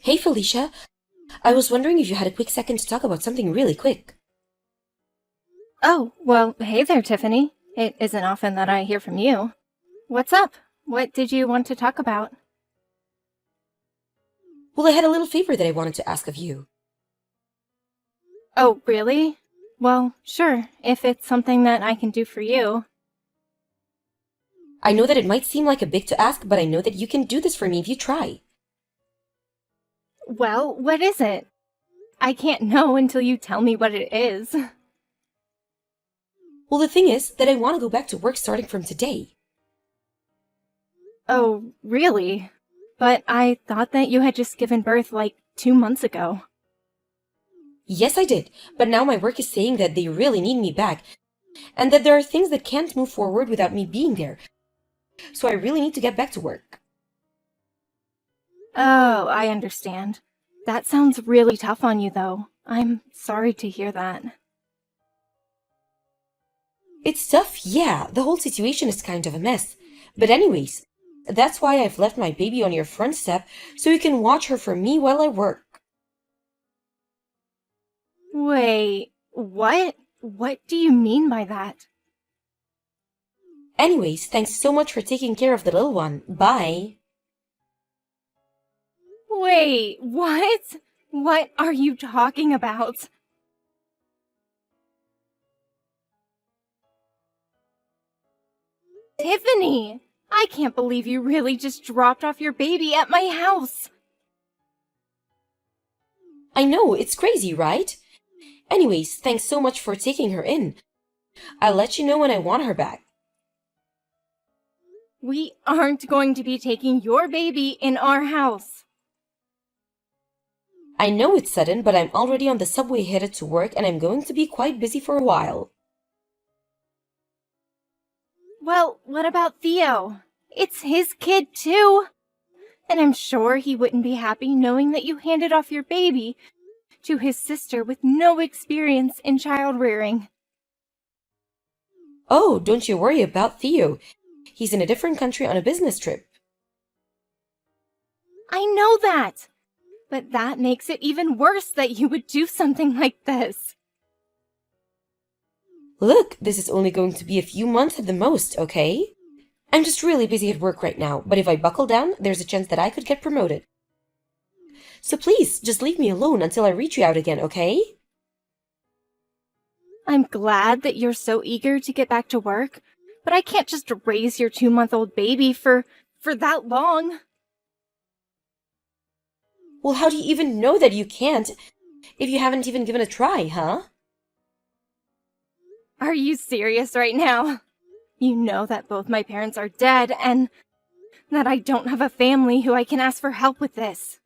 Hey Felicia, I was wondering if you had a quick second to talk about something really quick. Oh, well, hey there, Tiffany. It isn't often that I hear from you. What's up? What did you want to talk about? Well, I had a little favor that I wanted to ask of you. Oh, really? Well, sure, if it's something that I can do for you. I know that it might seem like a big to ask, but I know that you can do this for me if you try. Well, what is it? I can't know until you tell me what it is. Well, the thing is that I want to go back to work starting from today. Oh, really? But I thought that you had just given birth like 2 months ago. Yes, I did, but now my work is saying that they really need me back, and that there are things that can't move forward without me being there. So I really need to get back to work. Oh, I understand. That sounds really tough on you, though. I'm sorry to hear that. It's tough, yeah, the whole situation is kind of a mess. But anyways, that's why I've left my baby on your front step so you can watch her for me while I work. Wait, what? What do you mean by that? Anyways, thanks so much for taking care of the little one. Bye. Wait, what? What are you talking about? Tiffany! I can't believe you really just dropped off your baby at my house! I know, it's crazy, right? Anyways, thanks so much for taking her in. I'll let you know when I want her back. We aren't going to be taking your baby in our house. I know it's sudden, but I'm already on the subway headed to work and I'm going to be quite busy for a while. Well, what about Theo? It's his kid too. And I'm sure he wouldn't be happy knowing that you handed off your baby to his sister with no experience in child rearing. Oh, don't you worry about Theo. He's in a different country on a business trip. I know that! But that makes it even worse that you would do something like this. Look, this is only going to be a few months at the most, okay? I'm just really busy at work right now, but if I buckle down, there's a chance that I could get promoted. So please, just leave me alone until I reach you out again, okay? I'm glad that you're so eager to get back to work, but I can't just raise your 2-month-old baby for that long. Well, how do you even know that you can't if you haven't even given a try, huh? Are you serious right now? You know that both my parents are dead and that I don't have a family who I can ask for help with this.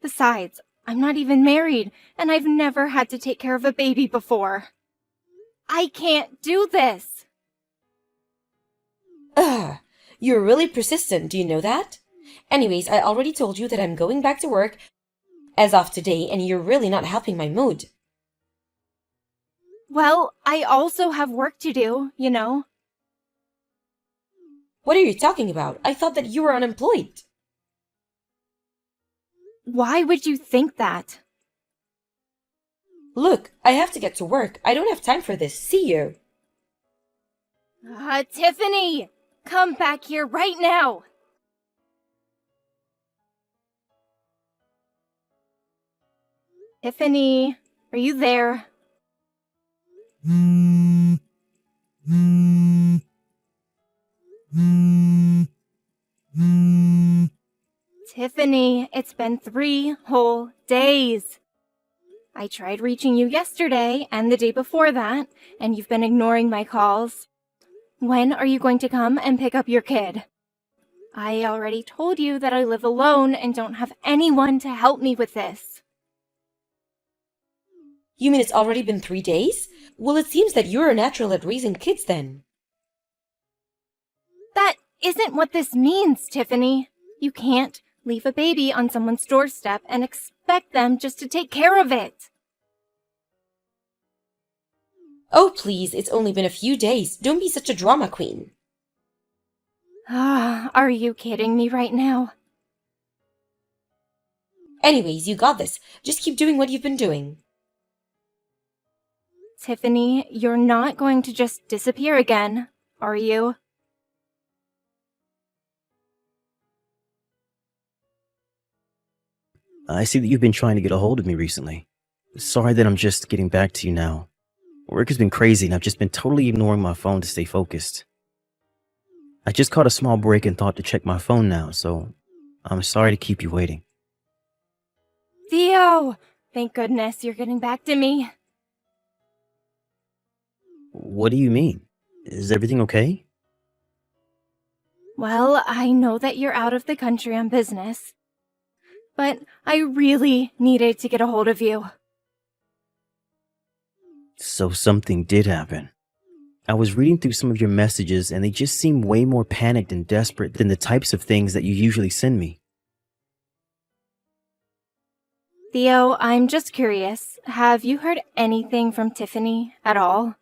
Besides, I'm not even married and I've never had to take care of a baby before. I can't do this. Ugh, you're really persistent, do you know that? Anyways, I already told you that I'm going back to work as of today, and you're really not helping my mood. Well, I also have work to do, you know. What are you talking about? I thought that you were unemployed. Why would you think that? Look, I have to get to work. I don't have time for this. See you. Tiffany! Come back here right now! Tiffany, are you there? Tiffany, it's been 3 whole days. I tried reaching you yesterday and the day before that, and you've been ignoring my calls. When are you going to come and pick up your kid? I already told you that I live alone and don't have anyone to help me with this. You mean it's already been 3 days? Well, it seems that you're a natural at raising kids then. That isn't what this means, Tiffany. You can't leave a baby on someone's doorstep and expect them just to take care of it. Oh, please, it's only been a few days. Don't be such a drama queen. Are you kidding me right now? Anyways, you got this. Just keep doing what you've been doing. Tiffany, you're not going to just disappear again, are you? I see that you've been trying to get a hold of me recently. Sorry that I'm just getting back to you now. Work has been crazy and I've just been totally ignoring my phone to stay focused. I just caught a small break and thought to check my phone now, so I'm sorry to keep you waiting. Theo! Thank goodness you're getting back to me. What do you mean? Is everything okay? Well, I know that you're out of the country on business, but I really needed to get a hold of you. So something did happen. I was reading through some of your messages and they just seem way more panicked and desperate than the types of things that you usually send me. Theo, I'm just curious. Have you heard anything from Tiffany at all?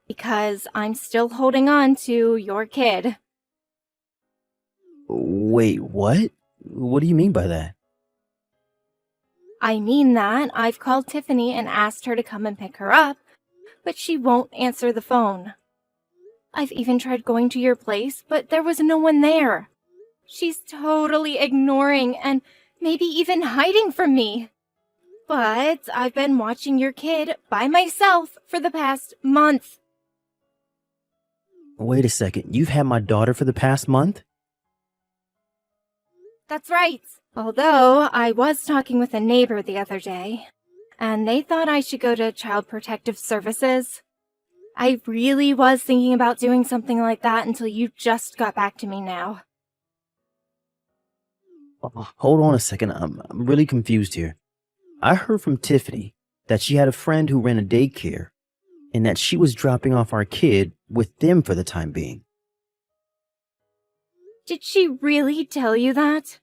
Because I'm still holding on to your kid. Wait, what? What do you mean by that? I mean that I've called Tiffany and asked her to come and pick her up, but she won't answer the phone. I've even tried going to your place, but there was no one there. She's totally ignoring and maybe even hiding from me. But I've been watching your kid by myself for the past month. Wait a second, you've had my daughter for the past month? That's right. Although I was talking with a neighbor the other day, and they thought I should go to Child Protective Services. I really was thinking about doing something like that until you just got back to me now. Hold on a second, I'm really confused here. I heard from Tiffany that she had a friend who ran a daycare and that she was dropping off our kid with them for the time being. Did she really tell you that?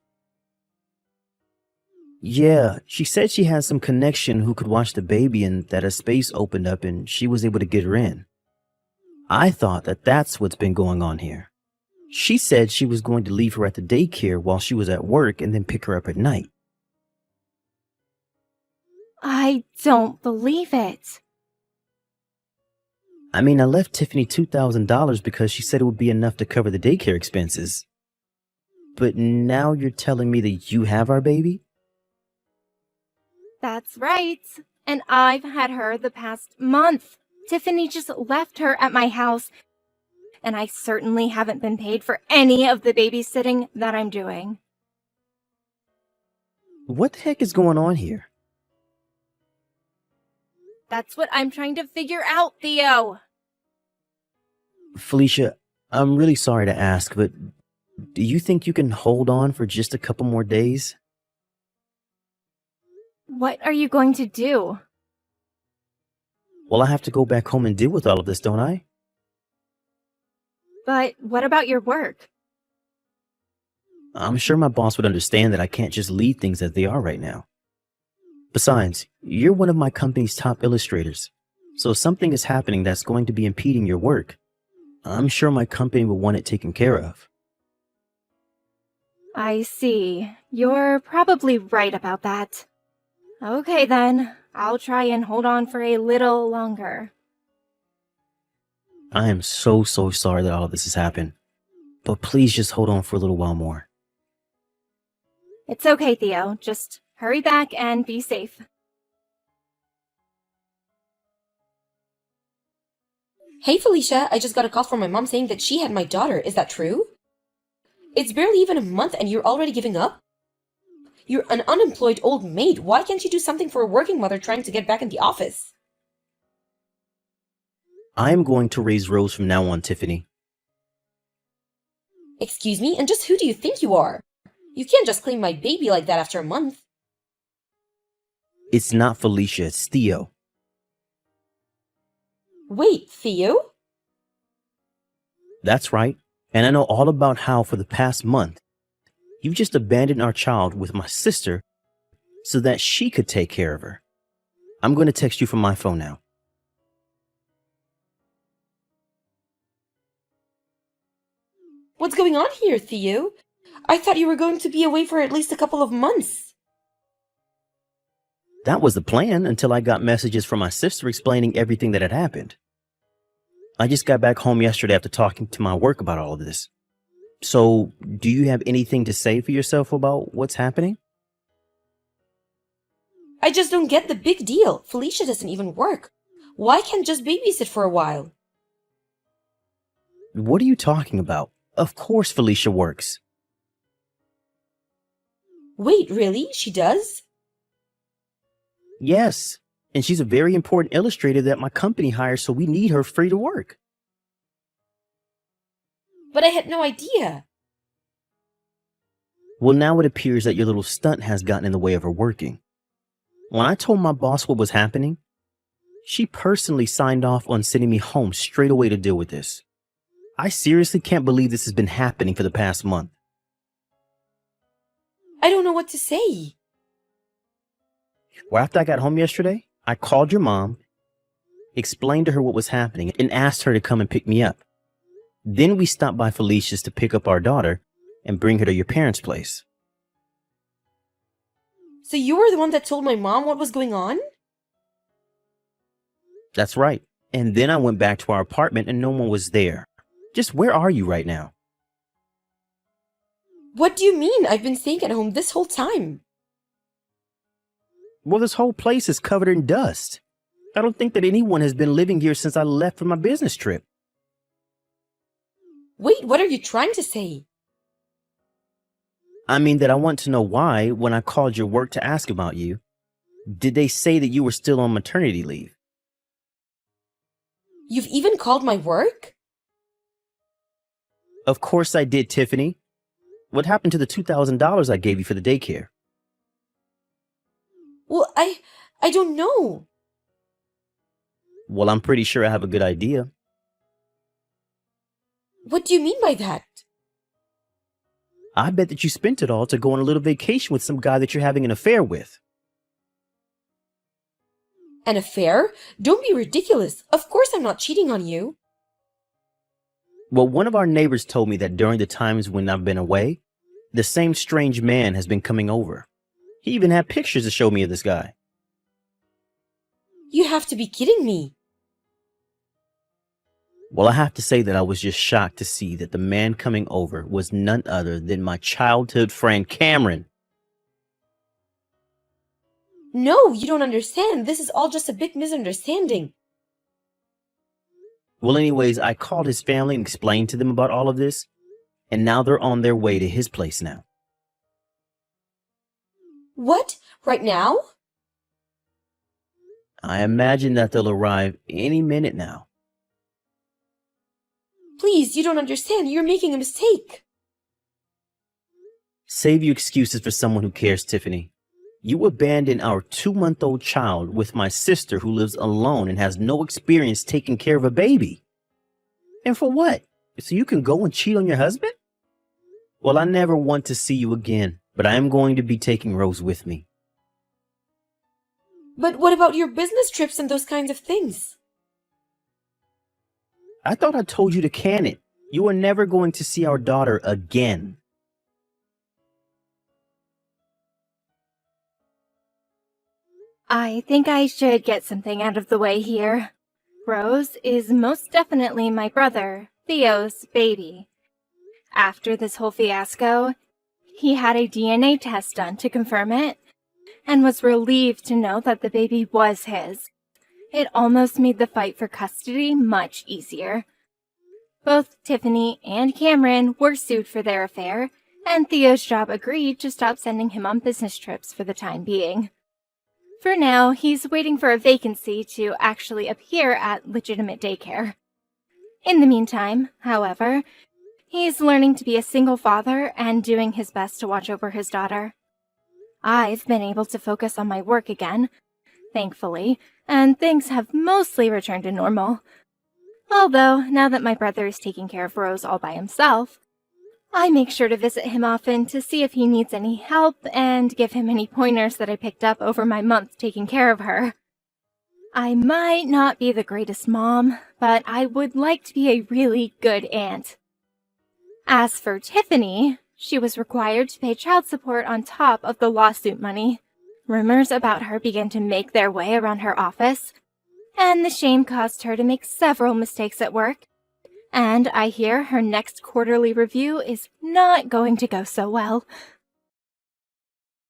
Yeah, she said she had some connection who could watch the baby and that a space opened up and she was able to get her in. I thought that that's what's been going on here. She said she was going to leave her at the daycare while she was at work and then pick her up at night. I don't believe it. I mean, I left Tiffany $2,000 because she said it would be enough to cover the daycare expenses. But now you're telling me that you have our baby? That's right. And I've had her the past month. Tiffany just left her at my house, and I certainly haven't been paid for any of the babysitting that I'm doing. What the heck is going on here? That's what I'm trying to figure out, Theo. Felicia, I'm really sorry to ask, but do you think you can hold on for just a couple more days? What are you going to do? Well, I have to go back home and deal with all of this, don't I? But what about your work? I'm sure my boss would understand that I can't just leave things as they are right now. Besides, you're one of my company's top illustrators, so if something is happening that's going to be impeding your work, I'm sure my company will want it taken care of. I see. You're probably right about that. Okay then, I'll try and hold on for a little longer. I am so sorry that all of this has happened, but please just hold on for a little while more. It's okay, Theo. Just hurry back and be safe. Hey, Felicia, I just got a call from my mom saying that she had my daughter. Is that true? It's barely even a month and you're already giving up? You're an unemployed old maid. Why can't you do something for a working mother trying to get back in the office? I am going to raise Rose from now on, Tiffany. Excuse me, and just who do you think you are? You can't just claim my baby like that after a month. It's not Felicia, it's Theo. Wait, Theo? That's right, and I know all about how for the past month, you just abandoned our child with my sister so that she could take care of her. I'm going to text you from my phone now. What's going on here, Theo? I thought you were going to be away for at least a couple of months. That was the plan until I got messages from my sister explaining everything that had happened. I just got back home yesterday after talking to my work about all of this. So, do you have anything to say for yourself about what's happening? I just don't get the big deal. Felicia doesn't even work. Why can't just babysit for a while? What are you talking about? Of course Felicia works. Wait, really? She does? Yes, and she's a very important illustrator that my company hires, so we need her free to work. But I had no idea. Well, now it appears that your little stunt has gotten in the way of her working. When I told my boss what was happening, she personally signed off on sending me home straight away to deal with this. I seriously can't believe this has been happening for the past month. I don't know what to say. Well, after I got home yesterday, I called your mom, explained to her what was happening, and asked her to come and pick me up. Then we stopped by Felicia's to pick up our daughter and bring her to your parents' place. So you were the one that told my mom what was going on? That's right. And then I went back to our apartment and no one was there. Just where are you right now? What do you mean? I've been staying at home this whole time. Well, this whole place is covered in dust. I don't think that anyone has been living here since I left for my business trip. Wait, what are you trying to say? I mean that I want to know why, when I called your work to ask about you, did they say that you were still on maternity leave? You've even called my work? Of course I did, Tiffany. What happened to the $2,000 I gave you for the daycare? Well, I don't know. Well, I'm pretty sure I have a good idea. What do you mean by that? I bet that you spent it all to go on a little vacation with some guy that you're having an affair with. An affair? Don't be ridiculous. Of course I'm not cheating on you. Well, one of our neighbors told me that during the times when I've been away, the same strange man has been coming over. He even had pictures to show me of this guy. You have to be kidding me. Well, I have to say that I was just shocked to see that the man coming over was none other than my childhood friend, Cameron. No, you don't understand. This is all just a big misunderstanding. Well, anyways, I called his family and explained to them about all of this, and now they're on their way to his place now. What? Right now? I imagine that they'll arrive any minute now. Please, you don't understand. You're making a mistake. Save your excuses for someone who cares, Tiffany. You abandoned our 2-month-old child with my sister who lives alone and has no experience taking care of a baby. And for what? So you can go and cheat on your husband? Well, I never want to see you again, but I am going to be taking Rose with me. But what about your business trips and those kinds of things? I thought I told you to can it. You are never going to see our daughter again. I think I should get something out of the way here. Rose is most definitely my brother, Theo's baby. After this whole fiasco, he had a DNA test done to confirm it, and was relieved to know that the baby was his. It almost made the fight for custody much easier. Both Tiffany and Cameron were sued for their affair, and Theo's job agreed to stop sending him on business trips for the time being. For now, he's waiting for a vacancy to actually appear at legitimate daycare. In the meantime, however, he's learning to be a single father and doing his best to watch over his daughter. I've been able to focus on my work again, thankfully, and things have mostly returned to normal. Although, now that my brother is taking care of Rose all by himself, I make sure to visit him often to see if he needs any help and give him any pointers that I picked up over my month taking care of her. I might not be the greatest mom, but I would like to be a really good aunt. As for Tiffany, she was required to pay child support on top of the lawsuit money. Rumors about her began to make their way around her office, and the shame caused her to make several mistakes at work. And I hear her next quarterly review is not going to go so well.